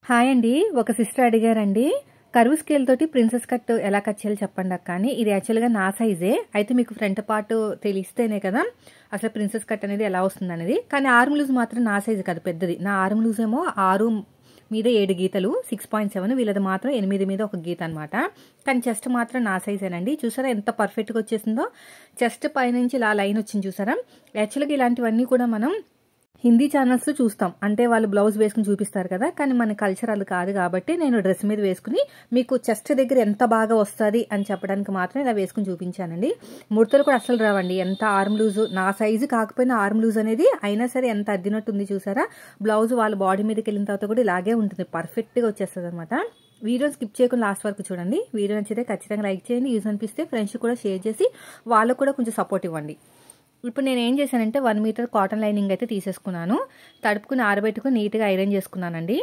Hi అండి. ఒక sister అడిగారండి, కరువు స్కేల్ తోటి ప్రిన్సెస్ కట్ ఎలా కట్ చేయాలో చెప్పండి అక్క అని. ఇది యాక్చువల్గా నా సైజే. అయితే మీకు ఫ్రంట్ పార్ట్ తెలిస్తేనే కదా అసలు ప్రిన్సెస్ కట్ అనేది ఎలా వస్తుంది అనేది. కానీ ఆర్మ్ లూజ్ మాత్రం నా సైజు కాదు, పెద్దది. నా ఆర్మ్ లూజ్ ఏమో 6 మీద 7 గీతలు, 6.7. వీళ్ళది మాత్రం 8 మీద 1 గీత అనమాట. కానీ చెస్ట్ మాత్రం నా సైజేనండి. చూసారా ఎంత పర్ఫెక్ట్గా వచ్చేసిందో. చెస్ట్ పైనుంచి ఇలా లైన్ వచ్చింది చూసారా. యాక్చువల్గా ఇలాంటివన్నీ కూడా మనం హిందీ ఛానల్స్లో చూస్తాం, అంటే వాళ్ళు బ్లౌజ్ వేసుకుని చూపిస్తారు కదా. కానీ మన కల్చర్ అది కాదు కాబట్టి నేను డ్రెస్ మీద వేసుకుని మీకు చెస్ట్ దగ్గర ఎంత బాగా వస్తుంది అని చెప్పడానికి మాత్రం ఇలా వేసుకుని చూపించానండి. ముడతలు కూడా అస్సలు రావండి. ఎంత ఆర్మ్ లూజ్, నా సైజు కాకపోయినా ఆర్మ్ లూజ్ అనేది అయినా సరే ఎంత అద్దినట్టు ఉంది చూసారా. బ్లౌజ్ వాళ్ళ బాడీ మీదకి వెళ్ళిన తర్వాత కూడా ఇలాగే ఉంటుంది, పర్ఫెక్ట్గా వచ్చేస్తుంది అనమాట. వీడియోని స్కిప్ చేయకుండా లాస్ట్ వరకు చూడండి. వీడియో నచ్చితే ఖచ్చితంగా లైక్ చేయండి. యూజ్ అనిపిస్తే ఫ్రెండ్స్ కూడా షేర్ చేసి వాళ్ళకు కూడా కొంచెం సపోర్ట్ ఇవ్వండి. ఇప్పుడు నేను ఏం చేశానంటే 1 మీటర్ కాటన్ లైనింగ్ అయితే తీసేసుకున్నాను. తడుపుకుని ఆరబెట్టుకుని నీట్గా ఐరన్ చేసుకున్నానండి.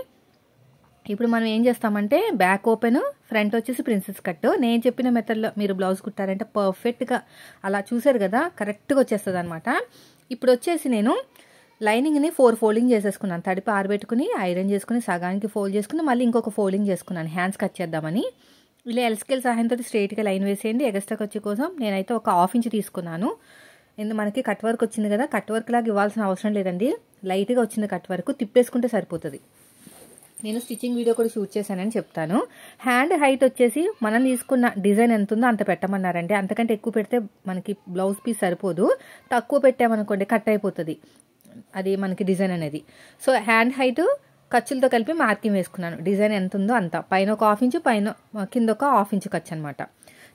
ఇప్పుడు మనం ఏం చేస్తామంటే బ్యాక్ ఓపెన్, ఫ్రంట్ వచ్చేసి ప్రిన్సెస్ కట్. నేను చెప్పిన మెథడ్లో మీరు బ్లౌజ్ కుట్టారంటే పర్ఫెక్ట్గా అలా చూసారు కదా, కరెక్ట్గా వచ్చేస్తుంది అనమాట. ఇప్పుడు వచ్చేసి నేను లైనింగ్ని 4 ఫోల్డింగ్ చేసేసుకున్నాను. తడిపి ఆరబెట్టుకుని ఐరన్ చేసుకుని సగానికి ఫోల్డ్ చేసుకుని మళ్ళీ ఇంకొక ఫోల్డింగ్ చేసుకున్నాను హ్యాండ్స్ కట్ చేద్దామని. ఇలా ఎల్ స్కేల్ సహాయంతో స్ట్రైట్గా లైన్ వేసేయండి. ఎక్స్ట్రా ఖర్చు కోసం నేనైతే ఒక 1/2 ఇంచ్ తీసుకున్నాను. మనకి కట్ వర్క్ వచ్చింది కదా, కట్ వర్క్ లాగా ఇవ్వాల్సిన అవసరం లేదండి. లైట్గా వచ్చింది కట్ వర్క్, తిప్పేసుకుంటే సరిపోతుంది. నేను స్టిచ్చింగ్ వీడియో కూడా షూట్ చేశానని చెప్తాను. హ్యాండ్ హైట్ వచ్చేసి మనం తీసుకున్న డిజైన్ ఎంత ఉందో అంత పెట్టమన్నారండి. అంతకంటే ఎక్కువ పెడితే మనకి బ్లౌజ్ పీస్ సరిపోదు. తక్కువ పెట్టామనుకోండి కట్ అయిపోతుంది అది మనకి డిజైన్ అనేది. సో హ్యాండ్ హైట్ ఖర్చులతో కలిపి మార్కింగ్ వేసుకున్నాను. డిజైన్ ఎంత ఉందో అంత, పైన ఒక 1/2 ఇంచు, పైన కింద ఒక 1/2 ఇంచు ఖర్చు అనమాట.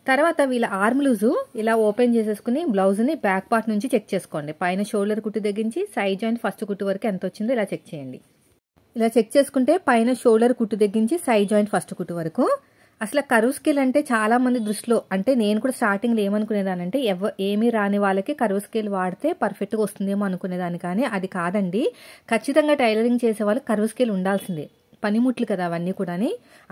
తర్వాత వీళ్ళ ఆర్మ్ లూజు ఇలా ఓపెన్ చేసేసుకుని బ్లౌజ్ని బ్యాక్ పార్ట్ నుంచి చెక్ చేసుకోండి. పైన షోల్డర్ కుట్టు దగ్గరించి సైడ్ జాయింట్ ఫస్ట్ కుట్టు వరకు ఎంత వచ్చిందో ఇలా చెక్ చేయండి. ఇలా చెక్ చేసుకుంటే పైన షోల్డర్ కుట్టు దగ్గరించి సైడ్ జాయింట్ ఫస్ట్ కుట్టు వరకు. అసలు కరువు స్కేల్ అంటే చాలా మంది దృష్టిలో, అంటే నేను కూడా స్టార్టింగ్లో ఏమనుకునేదానంటే ఏమీ రాని వాళ్ళకి కరువు స్కేల్ వాడితే పర్ఫెక్ట్గా వస్తుందేమో అనుకునేదాన్ని. కానీ అది కాదండి. ఖచ్చితంగా టైలరింగ్ చేసే వాళ్ళు కరువు స్కేల్ ఉండాల్సిందే. పనిముట్లు కదా అవన్నీ కూడా.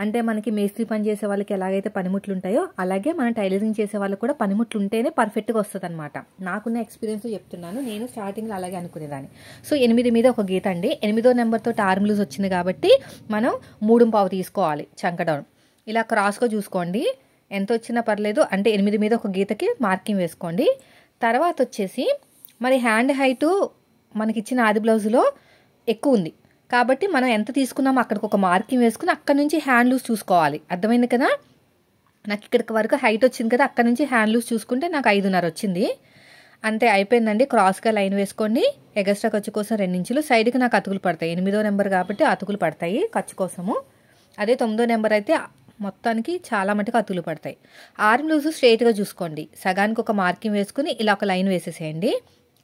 అంటే మనకి మేస్త్రి పని చేసే వాళ్ళకి ఎలాగైతే పనిముట్లు ఉంటాయో అలాగే మన టైలరింగ్ చేసే వాళ్ళకి కూడా పనిముట్లు ఉంటేనే పర్ఫెక్ట్గా వస్తుంది అనమాట. నాకున్న ఎక్స్పీరియన్స్ చెప్తున్నాను. నేను స్టార్టింగ్లో అలాగే అనుకునేదాన్ని. సో 8 మీద 1 గీత అండి. 8వ నెంబర్తో ఆర్మ్ లూజ్ వచ్చింది కాబట్టి మనం 3.5 తీసుకోవాలి చంక డౌన్. ఇలా క్రాస్గా చూసుకోండి, ఎంత వచ్చినా పర్లేదు. అంటే 8 మీద 1 గీతకి మార్కింగ్ వేసుకోండి. తర్వాత వచ్చేసి మరి హ్యాండ్ హైటు మనకిచ్చిన ఆది బ్లౌజులో ఎక్కువ ఉంది కాబట్టి మనం ఎంత తీసుకున్నామో అక్కడికి ఒక మార్కింగ్ వేసుకుని అక్కడ నుంచి హ్యాండ్ లూజ్ చూసుకోవాలి. అర్థమైంది కదా. నాకు ఇక్కడికి వరకు హైట్ వచ్చింది కదా, అక్కడ నుంచి హ్యాండ్ లూజ్ చూసుకుంటే నాకు 5.5 వచ్చింది. అంతే, అయిపోయిందండి. క్రాస్గా లైన్ వేసుకోండి. ఎగస్ట్రా ఖర్చు కోసం 2 ఇంచులు సైడ్కి నాకు అతుకులు పడతాయి. 8వ నెంబర్ కాబట్టి అతుకులు పడతాయి ఖర్చు కోసము. అదే 9వ నెంబర్ అయితే మొత్తానికి చాలా మటుకు అతుకులు పడతాయి. ఆర్మ్ లూజ్ స్ట్రైట్గా చూసుకోండి. సగానికి ఒక మార్కింగ్ వేసుకుని ఇలా ఒక లైన్ వేసేసేయండి.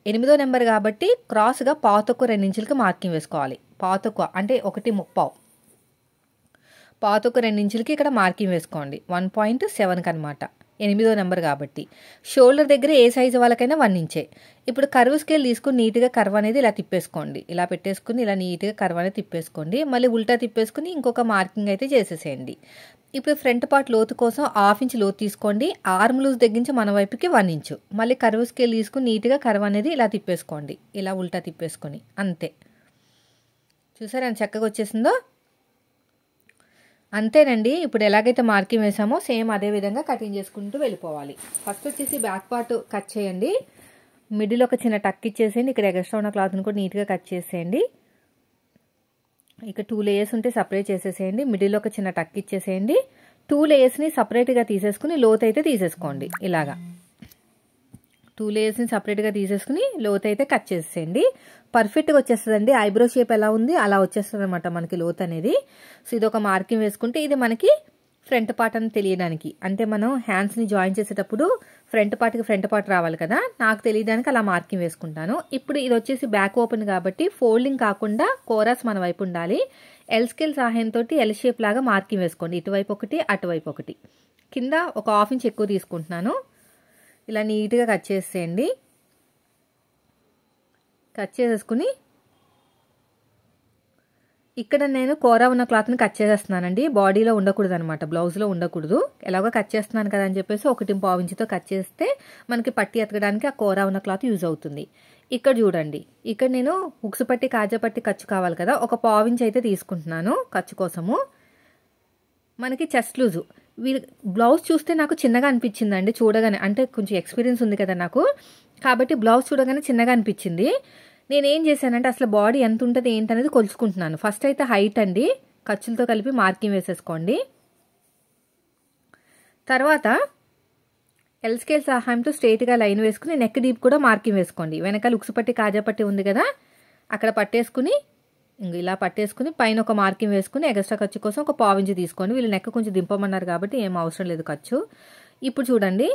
8వ నెంబర్ కాబట్టి క్రాస్గా పాతొక్క 2 ఇంచులకి మార్కింగ్ వేసుకోవాలి. పాతొక్క అంటే 1.30, పాతొక్క 2 ఇంచులకి ఇక్కడ మార్కింగ్ వేసుకోండి. 1.7 అనమాట. 8వ నెంబర్ కాబట్టి షోల్డర్ దగ్గర ఏ సైజు వాళ్ళకైనా 1 ఇంచే. ఇప్పుడు కర్వ్ స్కేల్ తీసుకుని నీట్గా కర్వ్ అనేది ఇలా తిప్పేసుకోండి. ఇలా పెట్టేసుకుని ఇలా నీట్గా కర్వ్ అనేది తిప్పేసుకోండి. మళ్ళీ ఉల్టా తిప్పేసుకుని ఇంకొక మార్కింగ్ అయితే చేసేసేయండి. ఇప్పుడు ఫ్రంట్ పార్ట్ లోతు కోసం 1/2 ఇంచ్ లోతు తీసుకోండి. ఆర్మ్ లూజ్ దగ్గరించి మన వైపుకి 1 ఇంచు. మళ్ళీ కర్వ్ స్కేల్ తీసుకుని నీట్గా కర్వ్ అనేది ఇలా తిప్పేసుకోండి. ఇలా ఉల్టా తిప్పేసుకొని అంతే. చూసారా ఎంత చక్కగా వచ్చేసిందో. అంతేనండి. ఇప్పుడు ఎలాగైతే మార్కింగ్ వేసామో సేమ్ అదే విధంగా కటింగ్ చేసుకుంటూ వెళ్ళిపోవాలి. ఫస్ట్ వచ్చేసి బ్యాక్ పార్ట్ కట్ చేయండి. మిడిల్ ఒక చిన్న టక్ ఇచ్చేసేయండి. ఇక్కడ ఎక్స్ట్రా ఉన్న క్లాత్ని కూడా నీట్గా కట్ చేసేయండి. ఇక 2 లేయర్స్ ఉంటే సపరేట్ చేసేసేయండి. మిడిల్ ఒక చిన్న టక్ ఇచ్చేసేయండి. 2 లేయర్స్ని సపరేట్గా తీసేసుకుని లోతు అయితే తీసేసుకోండి. ఇలాగా 2 లేయర్స్ని సపరేట్గా తీసేసుకుని లోతు అయితే కట్ చేసేయండి. పర్ఫెక్ట్గా వచ్చేస్తుందండి. ఐబ్రో షేప్ ఎలా ఉంది అలా వచ్చేస్తుంది అనమాట మనకి లోతు అనేది. సో ఇది ఒక మార్కింగ్ వేసుకుంటే ఇది మనకి ఫ్రంట్ పార్ట్ అని తెలియడానికి, అంటే మనం హ్యాండ్స్ని జాయిన్ చేసేటప్పుడు ఫ్రంట్ పార్ట్ రావాలి కదా, నాకు తెలియడానికి అలా మార్కింగ్ వేసుకుంటాను. ఇప్పుడు ఇది వచ్చేసి బ్యాక్ ఓపెన్ కాబట్టి ఫోల్డింగ్ కాకుండా కోరాస్ మన వైపు ఉండాలి. ఎల్ స్కేల్ సహాయంతో ఎల్ షేప్ లాగా మార్కింగ్ వేసుకోండి. ఇటువైపు ఒకటి, అటువైపు ఒకటి. కింద ఒక 1/2 ఇంచ్ ఎక్కువ తీసుకుంటున్నాను. ఇలా నీట్గా కట్ చేసేయండి. కట్ చేసేసుకుని ఇక్కడ నేను కూర ఉన్న క్లాత్ని కట్ చేసేస్తున్నానండి. బాడీలో ఉండకూడదు అనమాట, బ్లౌజ్లో ఉండకూడదు. ఎలాగో కట్ చేస్తున్నాను కదా అని చెప్పేసి 1.5 ఇంచుతో కట్ చేస్తే మనకి పట్టి ఎతకడానికి ఆ కూర ఉన్న క్లాత్ యూజ్ అవుతుంది. ఇక్కడ చూడండి, ఇక్కడ నేను ఉక్సు పట్టి కాజా పట్టి ఖర్చు కావాలి కదా, ఒక 1/4 ఇంచ్ అయితే తీసుకుంటున్నాను ఖర్చు కోసము. మనకి చెస్ట్ లూజు బ్లౌజ్ చూస్తే నాకు చిన్నగా అనిపించిందండి చూడగానే, అంటే కొంచెం ఎక్స్పీరియన్స్ ఉంది కదా నాకు, కాబట్టి బ్లౌజ్ చూడగానే చిన్నగా అనిపించింది. నేనేం చేశానంటే అసలు బాడీ ఎంత ఉంటుంది ఏంటనేది కొలుచుకుంటున్నాను. ఫస్ట్ అయితే హైట్ అండి, ఖర్చులతో కలిపి మార్కింగ్ వేసేసుకోండి. తర్వాత ఎల్ స్కేల్ సహాయంతో స్ట్రైట్గా లైన్ వేసుకుని నెక్ డీప్ కూడా మార్కింగ్ వేసుకోండి. వెనకాల ఉక్సు పట్టి కాజా పట్టి ఉంది కదా, అక్కడ పట్టేసుకుని ఇలా పట్టేసుకుని పైన ఒక మార్కింగ్ వేసుకుని ఎక్స్ట్రా ఖర్చు కోసం ఒక 1/4 ఇంచ్ తీసుకోండి. వీళ్ళు నెక్ కొంచెం దింపమన్నారు కాబట్టి ఏం అవసరం లేదు ఖర్చు. ఇప్పుడు చూడండి,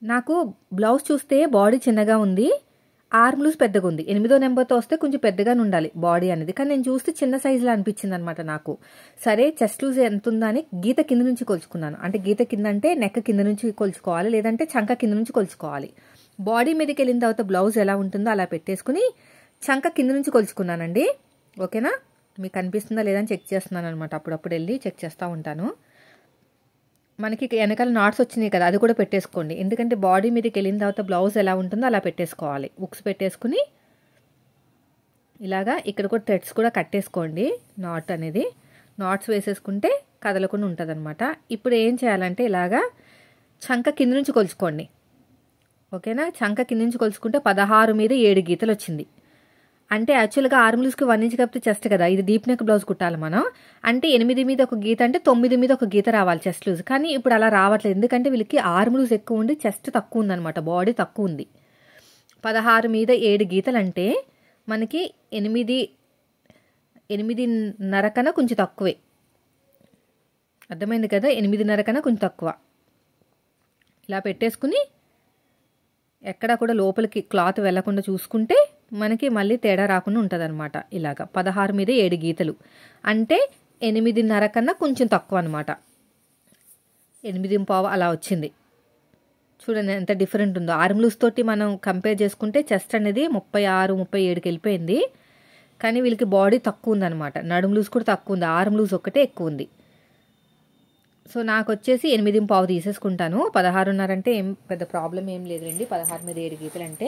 నాకు బ్లౌజ్ చూస్తే బాడీ చిన్నగా ఉంది, ఆర్మ్ లూజ్ పెద్దగా ఉంది. 8వ నెంబర్తో వస్తే కొంచెం పెద్దగానే ఉండాలి బాడీ అనేది, కానీ నేను చూస్తే చిన్న సైజులో అనిపించింది అనమాట నాకు. సరే చెస్ట్ లూజ్ ఎంత ఉందా అని గీత కింద నుంచి కొలుచుకున్నాను. అంటే గీత కింద అంటే నెక్ కింద నుంచి కొలుచుకోవాలి, లేదంటే చంక కింద నుంచి కొలుచుకోవాలి. బాడీ మీదకి వెళ్ళిన తర్వాత బ్లౌజ్ ఎలా ఉంటుందో అలా పెట్టేసుకుని చంక కింద నుంచి కొలుచుకున్నానండి. ఓకేనా, మీకు అనిపిస్తుందా లేదని చెక్ చేస్తున్నాను అనమాట. అప్పుడప్పుడు వెళ్ళి చెక్ చేస్తూ ఉంటాను. మనకి వెనకాల నాట్స్ వచ్చినాయి కదా, అది కూడా పెట్టేసుకోండి. ఎందుకంటే బాడీ మీదకి వెళ్ళిన తర్వాత బ్లౌజ్ ఎలా ఉంటుందో అలా పెట్టేసుకోవాలి. ఉక్స్ పెట్టేసుకుని ఇలాగా ఇక్కడ కూడా థ్రెడ్స్ కూడా కట్టేసుకోండి. నాట్ అనేది నాట్స్ వేసేసుకుంటే కదలకుండా ఉంటుంది అనమాట. ఇప్పుడు ఏం చేయాలంటే ఇలాగా చంక కింద నుంచి కొలుచుకోండి. ఓకేనా, చంక కింద నుంచి కొలుచుకుంటే 16 మీద 7 గీతలు వచ్చింది. అంటే యాక్చువల్గా ఆర్మ్ లూజ్కి 1 ఇంచ్ కాబట్టి చెస్ట్ కదా, ఇది డీప్ నెక్ బ్లౌజ్ కుట్టాలి మనం. అంటే 8 మీద ఒక గీత అంటే 9 మీద ఒక గీత రావాలి చెస్ట్ లూజ్. కానీ ఇప్పుడు అలా రావట్లేదు, ఎందుకంటే వీళ్ళకి ఆర్మ్ లూజ్ ఎక్కువ ఉండి చెస్ట్ తక్కువ ఉందన్నమాట, బాడీ తక్కువ ఉంది. 16 మీద 7 గీతలు అంటే మనకి 8.5 కన్నా కొంచెం తక్కువే. అర్థమైంది కదా, 8.5 కన్నా కొంచెం తక్కువ. ఇలా పెట్టేసుకుని ఎక్కడా కూడా లోపలికి క్లాత్ వెళ్లకుండా చూసుకుంటే మనకి మళ్ళీ తేడా రాకుండా ఉంటుంది అనమాట. ఇలాగా 16 మీద 7 గీతలు అంటే 8.5 కన్నా కొంచెం తక్కువ అనమాట. 8.5 అలా వచ్చింది. చూడండి ఎంత డిఫరెంట్ ఉందో. ఆర్మ్ లూజ్ తోటి మనం కంపేర్ చేసుకుంటే చెస్ట్ అనేది 36, 37కి వెళ్ళిపోయింది. కానీ వీళ్ళకి బాడీ తక్కువ ఉందన్నమాట. నడుము లూజ్ కూడా తక్కువ ఉంది, ఆర్మ్ లూజ్ ఒక్కటే ఎక్కువ ఉంది. సో నాకు వచ్చేసి 8.5 తీసేసుకుంటాను. 16.5 అంటే ఏం పెద్ద ప్రాబ్లం ఏం లేదండి, 16 మీద 7 గీతలు అంటే.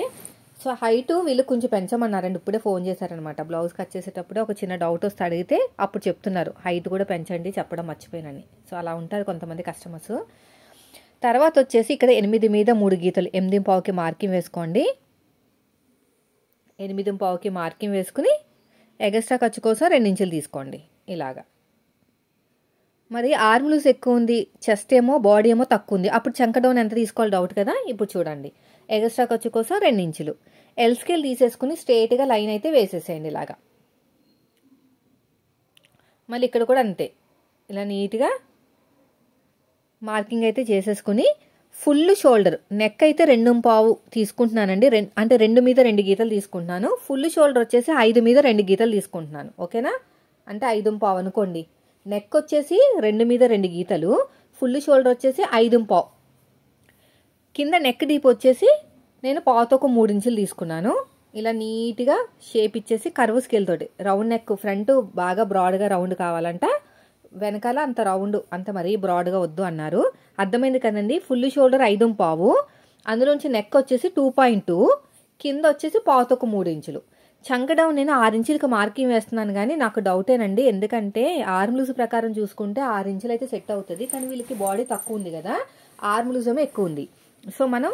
సో హైట్ వీళ్ళు కొంచెం పెంచమన్నారండి, ఇప్పుడే ఫోన్ చేశారనమాట. బ్లౌజ్ కట్ చేసేటప్పుడు ఒక చిన్న డౌట్ వస్తే అడిగితే అప్పుడు చెప్తున్నారు హైట్ కూడా పెంచండి, చెప్పడం మర్చిపోయినని. సో అలా ఉంటారు కొంతమంది కస్టమర్స్. తర్వాత వచ్చేసి ఇక్కడ 8 మీద 3 గీతలు 8.5కి మార్కింగ్ వేసుకోండి. 8.5కి మార్కింగ్ వేసుకుని ఎగస్ట్రా ఖర్చు కోసం 2 ఇంచులు తీసుకోండి ఇలాగా. మరి ఆర్మ్ లూజ్ ఎక్కువ ఉంది, చెస్ట్ ఏమో బాడీ ఏమో తక్కువ ఉంది, అప్పుడు చంక డౌన్ ఎంత తీసుకోవాలి డౌట్ కదా. ఇప్పుడు చూడండి, ఎగస్ట్రా ఖర్చు కోసం 2 ఇంచులు ఎల్ స్కేల్ తీసేసుకుని స్ట్రైట్గా లైన్ అయితే వేసేసేయండి ఇలాగా. మళ్ళీ ఇక్కడ కూడా అంతే, ఇలా నీట్గా మార్కింగ్ అయితే చేసేసుకుని ఫుల్ షోల్డర్ నెక్ అయితే 2.5 తీసుకుంటున్నానండి. అంటే 2 మీద 2 గీతలు తీసుకుంటున్నాను. ఫుల్ షోల్డర్ వచ్చేసి 5 మీద 2 గీతలు తీసుకుంటున్నాను. ఓకేనా, అంటే 5.5 అనుకోండి. నెక్ వచ్చేసి 2 మీద 2 గీతలు, ఫుల్ షోల్డర్ వచ్చేసి 5.5. కింద నెక్ డీప్ వచ్చేసి నేను పావుతో ఒక 3 ఇంచులు తీసుకున్నాను. ఇలా నీట్గా షేప్ ఇచ్చేసి కర్వ్ స్కేల్ తోటి రౌండ్ నెక్, ఫ్రంట్ బాగా బ్రాడ్గా రౌండ్ కావాలంట, వెనకాల అంత రౌండ్ అంత మరీ బ్రాడ్గా వద్దు అన్నారు. అర్థమైంది కదండి. ఫుల్ షోల్డర్ 5.5, అందులోంచి నెక్ వచ్చేసి 2.2, కింద వచ్చేసి పావుతో ఒక 3 ఇంచులు. చంక డౌన్ నేను 6 ఇంచులకి మార్కింగ్ వేస్తున్నాను, కానీ నాకు డౌటేనండి. ఎందుకంటే ఆర్మ్ లూజ్ ప్రకారం చూసుకుంటే 6 ఇంచులు అయితే సెట్ అవుతుంది, కానీ వీళ్ళకి బాడీ తక్కువ ఉంది కదా, ఆర్మ్ లూజ్ ఏమో ఎక్కువ ఉంది. సో మనం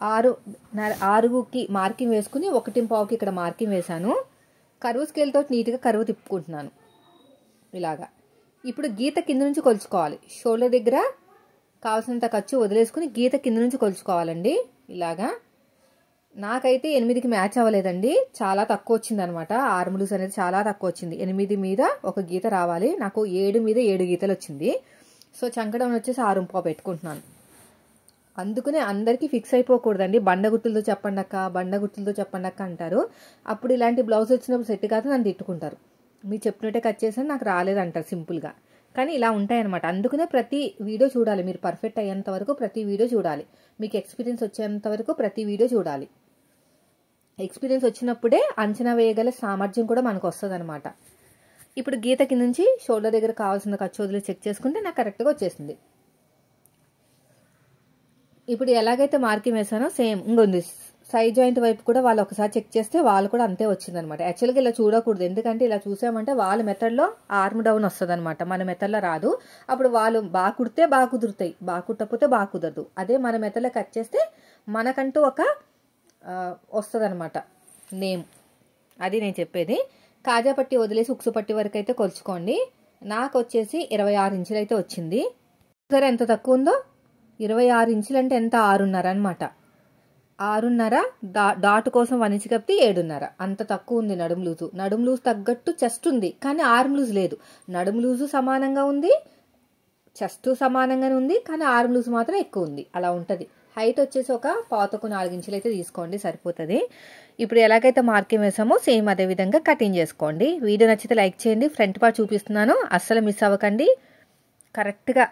6కి మార్కింగ్ వేసుకుని 1.5కి ఇక్కడ మార్కింగ్ వేశాను. కరువు స్కేల్ తోటి నీట్గా కరువు తిప్పుకుంటున్నాను ఇలాగా. ఇప్పుడు గీత కింద నుంచి కొలుచుకోవాలి. షోల్డర్ దగ్గర కావాల్సినంత ఖర్చు వదిలేసుకుని గీత కింద నుంచి కొలుచుకోవాలండి ఇలాగా. నాకైతే 8కి మ్యాచ్ అవ్వలేదండి, చాలా తక్కువ వచ్చింది అనమాట. ఆర్మ్ లూజ్ అనేది చాలా తక్కువ వచ్చింది. 8 మీద ఒక గీత రావాలి, నాకు 7 మీద 7 గీతలు వచ్చింది. సో చంకడం వచ్చేసి 6.5 పెట్టుకుంటున్నాను. అందుకనే అందరికీ ఫిక్స్ అయిపోకూడదండి. బండగుర్తులతో చెప్పండి అక్క, బండగుర్తులతో చెప్పండి అక్క అంటారు. అప్పుడు ఇలాంటి బ్లౌజ్ వచ్చినప్పుడు సెట్ కాదు, నన్ను తిట్టుకుంటారు. మీరు చెప్పినట్టే కట్ చేసాను, నాకు రాలేదంటారు సింపుల్గా. కానీ ఇలా ఉంటాయన్నమాట. అందుకనే ప్రతి వీడియో చూడాలి, మీరు పర్ఫెక్ట్ అయ్యేంత వరకు ప్రతి వీడియో చూడాలి, మీకు ఎక్స్పీరియన్స్ వచ్చేంత వరకు ప్రతి వీడియో చూడాలి. ఎక్స్పీరియన్స్ వచ్చినప్పుడే అంచనా వేయగల సామర్థ్యం కూడా మనకు వస్తుంది అనమాట. ఇప్పుడు గీత కింద నుంచి షోల్డర్ దగ్గర కావాల్సిన ఖర్చు వదిలి చెక్ చేసుకుంటే నాకు కరెక్ట్గా వచ్చేసింది. ఇప్పుడు ఎలాగైతే మార్కింగ్ వేసానో సేమ్ ఇంకొంది సైడ్ జాయింట్ వైపు కూడా వాళ్ళు ఒకసారి చెక్ చేస్తే వాళ్ళు కూడా అంతే వచ్చిందనమాట. యాక్చువల్గా ఇలా చూడకూడదు, ఎందుకంటే ఇలా చూసామంటే వాళ్ళ మెథడ్లో ఆర్మ్ డౌన్ వస్తుంది అనమాట, మన మెథడ్లో రాదు. అప్పుడు వాళ్ళు బాగా కుడితే బాగా కుదురుతాయి, బాగా కుట్టకపోతే బాగా కుదరదు. అదే మన మెథడ్లో కట్ చేస్తే మనకంటూ ఒక వస్తుంది అనమాట నేమ్. అది నేను చెప్పేది. కాజా పట్టి వదిలేసి ఉక్సు పట్టి వరకు అయితే కొలుచుకోండి. నాకు వచ్చేసి 26 ఇంచులు అయితే వచ్చింది. సరే ఎంత తక్కువ ఉందో, 26 ఇంచులు అంటే ఎంత 6.5 అనమాట. 6.5 డాట్ కోసం 1 ఇంచు కప్పితే 7.5, అంత తక్కువ ఉంది నడుము లూజు. నడుము లూజు తగ్గట్టు చెస్ట్ ఉంది, కానీ ఆర్మ్ లూజ్ లేదు. నడుము లూజు సమానంగా ఉంది, చెస్ట్ సమానంగానే ఉంది, కానీ ఆర్మ్ లూజ్ మాత్రం ఎక్కువ ఉంది. అలా ఉంటుంది. హైట్ వచ్చేసి ఒక 4 ఇంచులు అయితే తీసుకోండి, సరిపోతుంది. ఇప్పుడు ఎలాగైతే మార్కింగ్ వేసామో సేమ్ అదే విధంగా కటింగ్ చేసుకోండి. వీడియో నచ్చితే లైక్ చేయండి. ఫ్రంట్ పార్ట్ చూపిస్తున్నాను, అస్సలు మిస్ అవ్వకండి. కరెక్ట్గా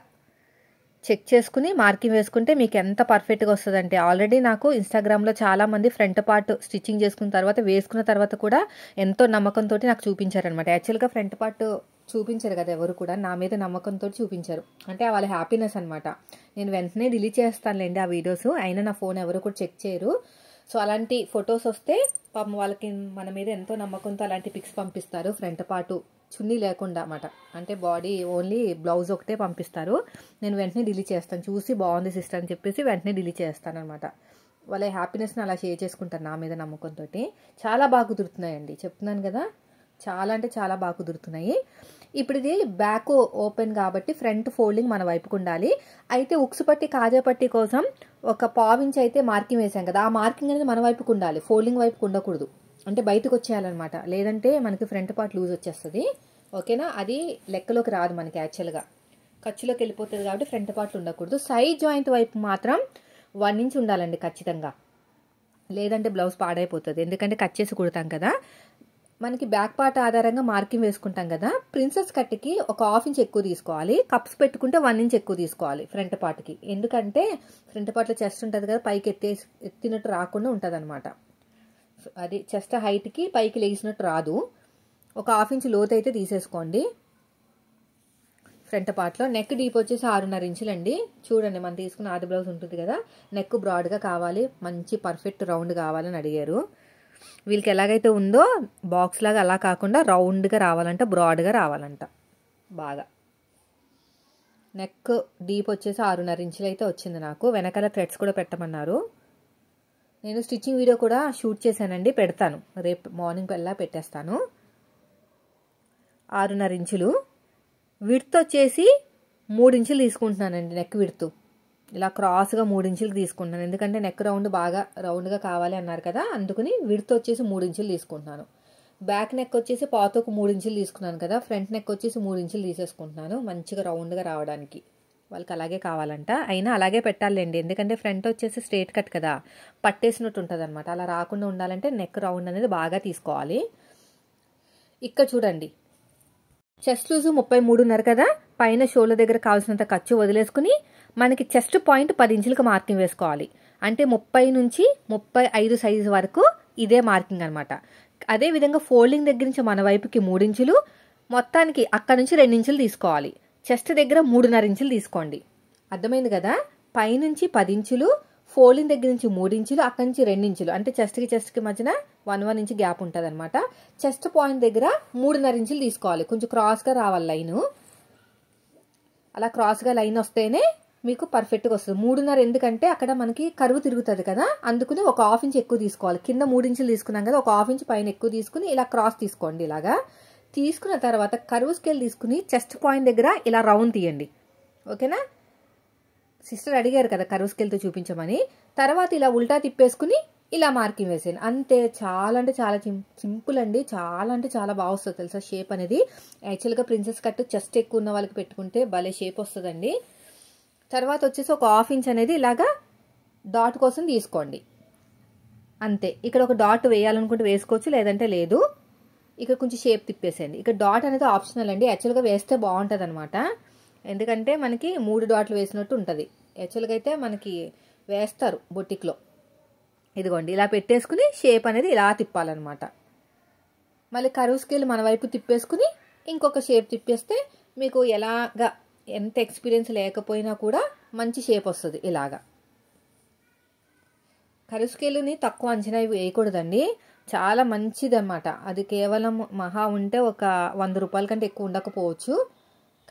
చెక్ చేసుకుని మార్కింగ్ వేసుకుంటే మీకు ఎంత పర్ఫెక్ట్గా వస్తుందంటే, ఆల్రెడీ నాకు ఇన్స్టాగ్రామ్లో చాలామంది ఫ్రంట్ పార్ట్ స్టిచ్చింగ్ చేసుకున్న తర్వాత వేసుకున్న తర్వాత కూడా ఎంతో నమ్మకంతో నాకు చూపించారనమాట. యాక్చువల్గా ఫ్రంట్ పార్ట్ చూపించారు కదా ఎవరు కూడా, నా మీద నమ్మకంతో చూపించారు. అంటే వాళ్ళ హ్యాపీనెస్ అనమాట. నేను వెంటనే డిలీట్ చేస్తానులేండి ఆ వీడియోస్, అయినా నా ఫోన్ ఎవరు కూడా చెక్ చేయరు. సో అలాంటి ఫొటోస్ వస్తే పాపం వాళ్ళకి మన మీద ఎంతో నమ్మకంతో అలాంటి పిక్స్ పంపిస్తారు. ఫ్రంట్ పార్ట్ చున్నీ లేకుండా అన్నమాట, అంటే బాడీ ఓన్లీ బ్లౌజ్ ఒకటే పంపిస్తారు. నేను వెంటనే డిలీట్ చేస్తాను, చూసి బాగుంది సిస్టర్ అని చెప్పేసి వెంటనే డిలీట్ చేస్తాను అనమాట. వాళ్ళ హ్యాపీనెస్ని అలా షేర్ చేసుకుంటారు నా మీద నమ్మకంతో. చాలా బాగా కుదురుతున్నాయండి, చెప్తున్నాను కదా, చాలా అంటే చాలా బాగా కుదురుతున్నాయి. ఇప్పుడు ఇది బ్యాక్ ఓపెన్ కాబట్టి ఫ్రంట్ ఫోల్డింగ్ మన వైపుకు ఉండాలి. అయితే ఉక్సు పట్టి కాజా పట్టి కోసం ఒక 1/4 ఇంచ్ అయితే మార్కింగ్ వేసాం కదా, ఆ మార్కింగ్ అనేది మన వైపుకు ఉండాలి, ఫోల్డింగ్ వైపుకు ఉండకూడదు. అంటే బయటకు వచ్చేయాలన్నమాట, లేదంటే మనకి ఫ్రంట్ పార్ట్ లూజ్ వచ్చేస్తుంది. ఓకేనా, అది లెక్కలోకి రాదు మనకి. యాక్చువల్గా ఖర్చులోకి వెళ్ళిపోతుంది కాబట్టి ఫ్రంట్ పార్ట్ ఉండకూడదు. సైడ్ జాయింట్ వైపు మాత్రం 1 ఇంచ్ ఉండాలండి ఖచ్చితంగా, లేదంటే బ్లౌజ్ పాడైపోతుంది. ఎందుకంటే కట్ చేసి కుడతాం కదా. మనకి బ్యాక్ పార్ట్ ఆధారంగా మార్కింగ్ వేసుకుంటాం కదా. ప్రిన్సెస్ కట్కి ఒక 1/2 ఇంచ్ ఎక్కువ తీసుకోవాలి, కప్స్ పెట్టుకుంటే 1 ఇంచ్ ఎక్కువ తీసుకోవాలి ఫ్రంట్ పార్ట్కి. ఎందుకంటే ఫ్రంట్ పార్ట్లో చెస్ట్ ఉంటుంది కదా, పైకి ఎత్తినట్టు రాకుండా ఉంటుంది అనమాట. అది చెస్ట్ హైట్కి పైకి లేచినట్టు రాదు. ఒక 1/2 ఇంచ్ లోతు అయితే తీసేసుకోండి ఫ్రంట్ పార్ట్లో. నెక్ డీప్ వచ్చేసి 6.5 ఇంచులండి. చూడండి, మనం తీసుకున్న ఆది బ్లౌజ్ ఉంటుంది కదా, నెక్ బ్రాడ్గా కావాలి, మంచి పర్ఫెక్ట్ రౌండ్ కావాలని అడిగారు. వీళ్ళకి ఎలాగైతే ఉందో బాక్స్ లాగా అలా కాకుండా రౌండ్గా రావాలంట, బ్రాడ్గా రావాలంట బాగా. నెక్ డీప్ వచ్చేసి 6.5 ఇంచులు అయితే వచ్చింది నాకు. వెనకాల థ్రెడ్స్ కూడా పెట్టమన్నారు. నేను స్టిచ్చింగ్ వీడియో కూడా షూట్ చేశానండి, పెడతాను రేపు మార్నింగ్ వెళ్ళా పెట్టేస్తాను. 6.5 ఇంచులు. విడ్త్ వచ్చేసి 3 ఇంచులు తీసుకుంటున్నానండి. నెక్ విడ్త్ ఇలా క్రాస్గా 3 ఇంచులు తీసుకుంటున్నాను, ఎందుకంటే నెక్ బాగా రౌండ్గా కావాలి అన్నారు కదా, అందుకని విడ్త్ వచ్చేసి 3 ఇంచులు తీసుకుంటున్నాను. బ్యాక్ నెక్ వచ్చేసి పాతకు 3 ఇంచులు తీసుకున్నాను కదా, ఫ్రంట్ నెక్ వచ్చేసి 3 ఇంచులు తీసేసుకుంటున్నాను, మంచిగా రౌండ్గా రావడానికి. వాళ్ళకి అలాగే కావాలంట, అయినా అలాగే పెట్టాలండి, ఎందుకంటే ఫ్రంట్ వచ్చేసి స్ట్రేట్ కట్ కదా, పట్టేసినట్టు ఉంటుంది అనమాట. అలా రాకుండా ఉండాలంటే నెక్ రౌండ్ అనేది బాగా తీసుకోవాలి. ఇక్కడ చూడండి, చెస్ట్ లూజు 33.5 కదా, పైన షోల్డర్ దగ్గర కావాల్సినంత ఖర్చు వదిలేసుకుని మనకి చెస్ట్ పాయింట్ 10 ఇంచులకు మార్కింగ్ వేసుకోవాలి. అంటే 30 నుంచి 35 సైజు వరకు ఇదే మార్కింగ్ అనమాట. అదేవిధంగా ఫోల్డింగ్ దగ్గర నుంచి మన వైపుకి 3 ఇంచులు, మొత్తానికి అక్కడ నుంచి 2 ఇంచులు తీసుకోవాలి. చెస్ట్ దగ్గర 3.5 ఇంచులు తీసుకోండి. అర్థమైంది కదా, పైనుంచి 10 ఇంచులు, ఫోల్డింగ్ దగ్గర నుంచి 3 ఇంచులు, అక్కడి నుంచి 2 ఇంచులు, అంటే చెస్ట్కి మధ్యన 1 ఇంచ్ గ్యాప్ ఉంటుంది అనమాట. చెస్ట్ పాయింట్ దగ్గర 3.5 ఇంచులు తీసుకోవాలి. కొంచెం క్రాస్గా రావాలి లైను, అలా క్రాస్గా లైన్ వస్తేనే మీకు పర్ఫెక్ట్గా వస్తుంది. 3.5 ఎందుకంటే అక్కడ మనకి కరువు తిరుగుతుంది కదా, అందుకని ఒక 1/2 ఇంచ్ ఎక్కువ తీసుకోవాలి. కింద 3 ఇంచులు తీసుకున్నాం కదా, ఒక 1/2 ఇంచ్ పైన ఎక్కువ తీసుకుని ఇలా క్రాస్ తీసుకోండి. ఇలాగా తీసుకున్న తర్వాత కరువు స్కేల్ తీసుకుని చెస్ట్ పాయింట్ దగ్గర ఇలా రౌండ్ తీయండి. ఓకేనా, సిస్టర్ అడిగారు కదా కరువు స్కేల్తో చూపించమని. తర్వాత ఇలా ఉల్టా తిప్పేసుకుని ఇలా మార్కింగ్ వేసేయండి, అంతే. చాలా అంటే చాలా సింపుల్ అండి, చాలా అంటే చాలా బాగా వస్తుంది తెలుసా షేప్ అనేది. యాక్చువల్గా ప్రిన్సెస్ కట్ చెస్ట్ ఎక్కువ ఉన్న వాళ్ళకి పెట్టుకుంటే భలే షేప్ వస్తుందండి. తర్వాత వచ్చేసి ఒక 1/2 ఇంచ్ అనేది ఇలాగా డాట్ కోసం తీసుకోండి, అంతే. ఇక్కడ ఒక డాట్ వేయాలనుకుంటే వేసుకోవచ్చు, లేదంటే లేదు. ఇక్కడ కొంచెం షేప్ తిప్పేసేయండి. ఇక్కడ డాట్ అనేది ఆప్షనల్ అండి, యాక్చువల్గా వేస్తే బాగుంటుంది అనమాట, ఎందుకంటే మనకి 3 డాట్లు వేసినట్టు ఉంటుంది. యాక్చువల్గా అయితే మనకి వేస్తారు బొటిక్లో. ఇదిగోండి, ఇలా పెట్టేసుకుని షేప్ అనేది ఇలా తిప్పాలన్నమాట. మళ్ళీ కరువు స్కేల్ మన వైపు తిప్పేసుకుని ఇంకొక షేప్ తిప్పేస్తే మీకు ఎలాగా ఎంత ఎక్స్పీరియన్స్ లేకపోయినా కూడా మంచి షేప్ వస్తుంది. ఇలాగా కర్వ్ స్కేల్ని తక్కువ అంచనా వేయకూడదండి, చాలా మంచిదన్నమాట. అది కేవలం మహా ఉంటే ఒక 100 రూపాయల కంటే ఎక్కువ ఉండకపోవచ్చు,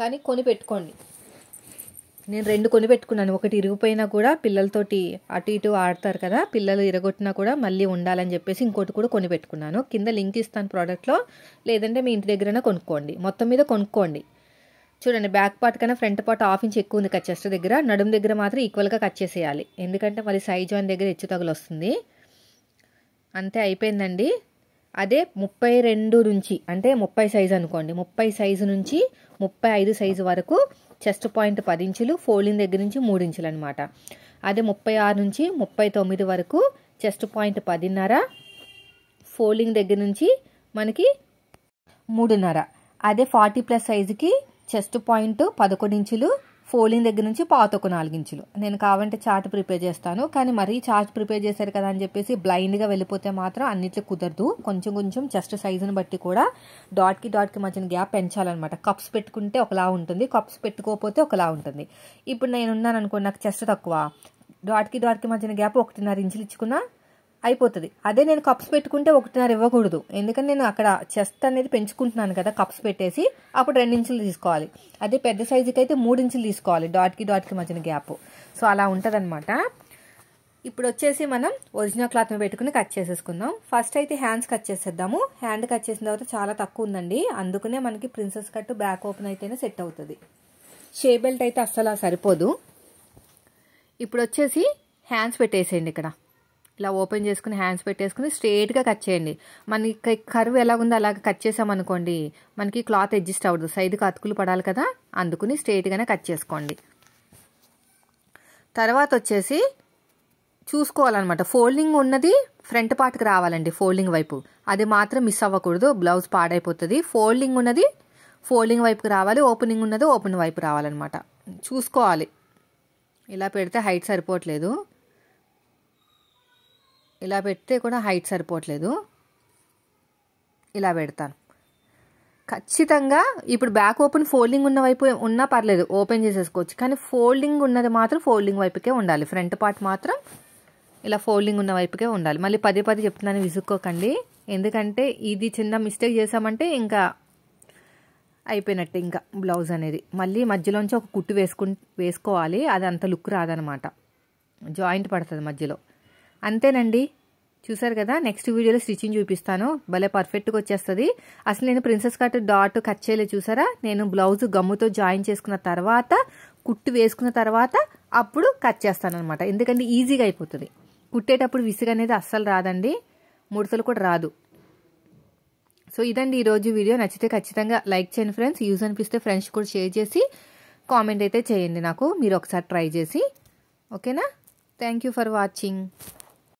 కానీ కొని పెట్టుకోండి. నేను 2 కొని పెట్టుకున్నాను. ఒకటి ఇరిగిపోయినా కూడా పిల్లలతోటి అటు ఇటు ఆడతారు కదా, పిల్లలు ఇరగొట్టినా కూడా మళ్ళీ ఉండాలని చెప్పేసి ఇంకోటి కూడా కొని పెట్టుకున్నాను. కింద లింక్ ఇస్తాను ప్రోడక్ట్లో, లేదంటే మీ ఇంటి దగ్గరైనా కొనుక్కోండి. మొత్తం మీద కొనుక్కోండి. చూడండి, బ్యాక్ పార్ట్ కన్నా ఫ్రంట్ పార్ట్ 1/2 ఇంచ్ ఎక్కువ ఉంది కదా చెస్ట్ దగ్గర. నడుము దగ్గర మాత్రం ఈక్వల్గా కట్ చేసేయాలి, ఎందుకంటే మరి సైజ్ జాయిన్ దగ్గర హెచ్చు తగులు వస్తుంది. అంతే, అయిపోయిందండి. అదే 32 నుంచి అంటే 30 సైజు అనుకోండి, 30 సైజు నుంచి 35 సైజు వరకు చెస్ట్ పాయింట్ 10 ఇంచులు, ఫోల్డింగ్ దగ్గర నుంచి 3 ఇంచులు అనమాట. అదే 36 నుంచి 39 వరకు చెస్ట్ పాయింట్ 10.5, ఫోల్డింగ్ దగ్గర నుంచి మనకి 3.5. అదే 40+ సైజుకి చెస్ట్ పాయింట్ 11 ఇంచులు, ఫోల్డింగ్ దగ్గర నుంచి పాతొక 4 ఇంచులు. నేను కావాలంటే చార్ట్ ప్రిపేర్ చేస్తాను, కానీ మరీ చార్ట్ ప్రిపేర్ చేశారు కదా అని చెప్పేసి బ్లైండ్గా వెళ్ళిపోతే మాత్రం అన్నిట్లో కుదరదు. కొంచెం కొంచెం చెస్ట్ సైజుని బట్టి కూడా డాట్కి మధ్యన గ్యాప్ పెంచాలన్నమాట. కప్స్ పెట్టుకుంటే ఒకలా ఉంటుంది, కప్స్ పెట్టుకోకపోతే ఒకలా ఉంటుంది. ఇప్పుడు నేను ఉన్నాను అనుకోండి, నాకు చెస్ట్ తక్కువ, డాట్కి మధ్యన గ్యాప్ 1.5 ఇంచులు ఇచ్చుకున్నా అయిపోతుంది. అదే నేను కప్స్ పెట్టుకుంటే 1.5 ఇవ్వకూడదు, ఎందుకంటే నేను అక్కడ చెస్ట్ అనేది పెంచుకుంటున్నాను కదా కప్స్ పెట్టేసి, అప్పుడు 2 ఇంచులు తీసుకోవాలి. అదే పెద్ద సైజుకి అయితే 3 ఇంచులు తీసుకోవాలి డాట్కి మధ్యన గ్యాప్. సో అలా ఉంటుంది అనమాట. ఇప్పుడు వచ్చేసి మనం ఒరిజినల్ క్లాత్ పెట్టుకుని కట్ చేసేసుకుందాం. ఫస్ట్ అయితే హ్యాండ్స్ కట్ చేసేద్దాము. హ్యాండ్ కట్ చేసిన తర్వాత చాలా తక్కువ ఉందండి, అందుకనే మనకి ప్రిన్సెస్ కట్ బ్యాక్ ఓపెన్ అయితేనే సెట్ అవుతుంది. షే బెల్ట్ అయితే అస్సలు సరిపోదు. ఇప్పుడు వచ్చేసి హ్యాండ్స్ పెట్టేసేయండి. ఇక్కడ ఇలా ఓపెన్ చేసుకుని హ్యాండ్స్ పెట్టేసుకుని స్ట్రేట్గా కట్ చేయండి. మనకి కర్వ్ ఎలా ఉందో అలాగ కట్ చేసామనుకోండి, మనకి క్లాత్ అడ్జస్ట్ అవ్వదు, సైడ్కి అతుకులు పడాలి కదా, అందుకుని స్ట్రేట్గానే కట్ చేసుకోండి. తర్వాత వచ్చేసి చూసుకోవాలన్నమాట, ఫోల్డింగ్ ఉన్నది ఫ్రంట్ పార్ట్కి రావాలండి, ఫోల్డింగ్ వైపు. అది మాత్రం మిస్ అవ్వకూడదు, బ్లౌజ్ పాడైపోతుంది. ఫోల్డింగ్ ఉన్నది ఫోల్డింగ్ వైపుకి రావాలి, ఓపెనింగ్ ఉన్నది ఓపెన్ వైపు రావాలన్నమాట. చూసుకోవాలి. ఇలా పెడితే హైట్ సరిపోవట్లేదు, ఇలా పెడితే కూడా హైట్ సరిపోవట్లేదు, ఇలా పెడతాను ఖచ్చితంగా. ఇప్పుడు బ్యాక్ ఓపెన్ ఫోల్డింగ్ ఉన్న వైపు ఉన్నా పర్లేదు, ఓపెన్ చేసేసుకోవచ్చు, కానీ ఫోల్డింగ్ ఉన్నది మాత్రం ఫోల్డింగ్ వైపుకే ఉండాలి. ఫ్రంట్ పార్ట్ మాత్రం ఇలా ఫోల్డింగ్ ఉన్న వైపుకే ఉండాలి. మళ్ళీ పదే చెప్తున్నాను, విసుక్కోకండి, ఎందుకంటే ఇది చిన్న మిస్టేక్ చేసామంటే ఇంకా అయిపోయినట్టే ఇంకా బ్లౌజ్ అనేది. మళ్ళీ మధ్యలోంచి ఒక కుట్టు వేసుకోవాలి, అది అంత లుక్ రాదనమాట, జాయింట్ పడుతుంది మధ్యలో. అంతేనండి, చూసారు కదా. నెక్స్ట్ వీడియోలో స్టిచ్చింగ్ చూపిస్తాను, భలే పర్ఫెక్ట్గా వచ్చేస్తుంది. అసలు నేను ప్రిన్సెస్ కట్ డాట్ కట్ చేయలేదు చూసారా, నేను బ్లౌజ్ గమ్ముతో జాయిన్ చేసుకున్న తర్వాత కుట్టు వేసుకున్న తర్వాత అప్పుడు కట్ చేస్తాను అనమాట, ఎందుకంటే ఈజీగా అయిపోతుంది. కుట్టేటప్పుడు విసుగు అనేది అస్సలు రాదండి, ముడతలు కూడా రాదు. సో ఇదండి ఈరోజు వీడియో. నచ్చితే ఖచ్చితంగా లైక్ చేయండి ఫ్రెండ్స్, యూజ్ అనిపిస్తే ఫ్రెండ్స్ కూడా షేర్ చేసి కామెంట్ అయితే చేయండి నాకు, మీరు ఒకసారి ట్రై చేసి. ఓకేనా? Thank you for watching.